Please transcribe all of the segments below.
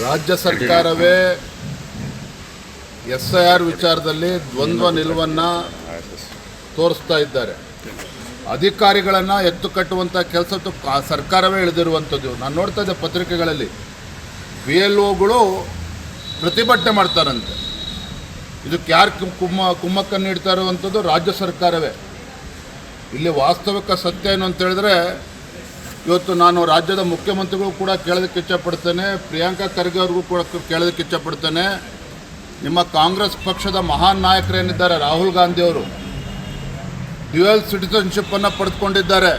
ರಾಜ್ಯ ಸರ್ಕಾರವೇ SIR ವಿಚಾರದಲ್ಲಿ ದ್ವಂದ್ವ ನಿಲುವನ್ನು ತೋರಿಸ್ತಾ ಇದ್ದಾರೆ. ಅಧಿಕಾರಿಗಳನ್ನು ಎತ್ತು ಕಟ್ಟುವಂಥ ಕೆಲಸ ಸರ್ಕಾರವೇ ಇಳಿದಿರುವಂಥದ್ದು. ನಾನು ನೋಡ್ತಾ ಇದ್ದೆ ಪತ್ರಿಕೆಗಳಲ್ಲಿ BLOಗಳು ಪ್ರತಿಭಟನೆ ಮಾಡ್ತಾರಂತೆ. ಇದಕ್ಕೆ ಯಾರು ಕುಮ್ಮಕ್ಕನ್ನು ನೀಡ್ತಾ ಇರುವಂಥದ್ದು? ರಾಜ್ಯ ಸರ್ಕಾರವೇ. ಇಲ್ಲಿ ವಾಸ್ತವಿಕ ಸತ್ಯ ಏನು ಅಂತ ಹೇಳಿದ್ರೆ, ಇವತ್ತು ನಾನು ರಾಜ್ಯದ ಮುಖ್ಯಮಂತ್ರಿಗಳು ಕೂಡ ಕೇಳೋದಕ್ಕೆ ಇಚ್ಛಪಡ್ತೇನೆ, ಪ್ರಿಯಾಂಕಾ ಖರ್ಗೆ ಅವ್ರಿಗೂ ಕೂಡ ಕೇಳೋದಕ್ಕೆ ಇಚ್ಛಪಡ್ತೇನೆ. ನಿಮ್ಮ ಕಾಂಗ್ರೆಸ್ ಪಕ್ಷದ ಮಹಾನ್ ನಾಯಕರೇನಿದ್ದಾರೆ ರಾಹುಲ್ ಗಾಂಧಿಯವರು ಡ್ಯುಯಲ್ ಸಿಟಿಸನ್ಶಿಪ್ಪನ್ನು ಪಡೆದುಕೊಂಡಿದ್ದಾರೆ.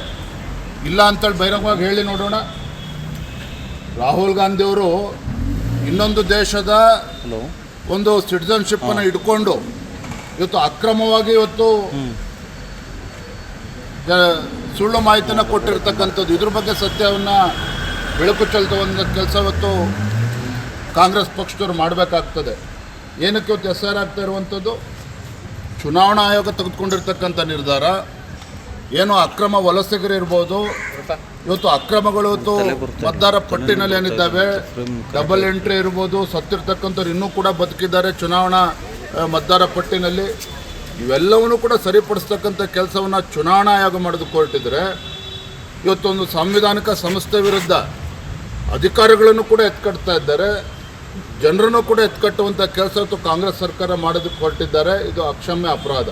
ಇಲ್ಲ ಅಂತೇಳಿ ಬಹಿರಂಗವಾಗಿ ಹೇಳಿ ನೋಡೋಣ. ರಾಹುಲ್ ಗಾಂಧಿಯವರು ಇನ್ನೊಂದು ದೇಶದ ಒಂದು ಸಿಟಿಸನ್ಶಿಪ್ಪನ್ನು ಇಟ್ಕೊಂಡು ಇವತ್ತು ಅಕ್ರಮವಾಗಿ ಸುಳ್ಳು ಮಾಹಿತಿಯನ್ನು ಕೊಟ್ಟಿರ್ತಕ್ಕಂಥದ್ದು. ಇದ್ರ ಬಗ್ಗೆ ಸತ್ಯವನ್ನು ಬೆಳಕು ಚೆಲ್ತುವಂಥ ಕೆಲಸ ಇವತ್ತು ಕಾಂಗ್ರೆಸ್ ಪಕ್ಷದವ್ರು ಮಾಡಬೇಕಾಗ್ತದೆ. ಏನಕ್ಕೆ ಇವತ್ತು SIR ಆಗ್ತಾ ಇರುವಂಥದ್ದು? ಚುನಾವಣಾ ಆಯೋಗ ತೆಗೆದುಕೊಂಡಿರ್ತಕ್ಕಂಥ ನಿರ್ಧಾರ ಏನು ಅಕ್ರಮ ವಲಸಿಗರು ಇರ್ಬೋದು, ಇವತ್ತು ಅಕ್ರಮಗಳು ಇವತ್ತು ಮತದಾರ ಪಟ್ಟಿನಲ್ಲಿ ಏನಿದ್ದಾವೆ, ಡಬಲ್ ಎಂಟ್ರಿ ಇರ್ಬೋದು, ಸತ್ತಿರ್ತಕ್ಕಂಥವ್ರು ಇನ್ನೂ ಕೂಡ ಬದುಕಿದ್ದಾರೆ ಚುನಾವಣಾ ಮತದಾರ ಪಟ್ಟಿನಲ್ಲಿ. ಇವೆಲ್ಲವನ್ನೂ ಕೂಡ ಸರಿಪಡಿಸ್ತಕ್ಕಂಥ ಕೆಲಸವನ್ನು ಚುನಾವಣಾ ಆಯೋಗ ಮಾಡಿದುಕೊಟ್ಟಿದ್ರೆ, ಇವತ್ತೊಂದು ಸಾಂವಿಧಾನಿಕ ಸಂಸ್ಥೆ ವಿರುದ್ಧ ಅಧಿಕಾರಿಗಳನ್ನು ಕೂಡ ಎತ್ಕಟ್ತಾ ಇದ್ದಾರೆ, ಜನರನ್ನು ಕೂಡ ಎತ್ಕಟ್ಟುವಂಥ ಕೆಲಸ ಇವತ್ತು ಕಾಂಗ್ರೆಸ್ ಸರ್ಕಾರ ಮಾಡೋದಕ್ಕೆ ಹೊರಟಿದ್ದಾರೆ. ಇದು ಅಕ್ಷಮ್ಯ ಅಪರಾಧ.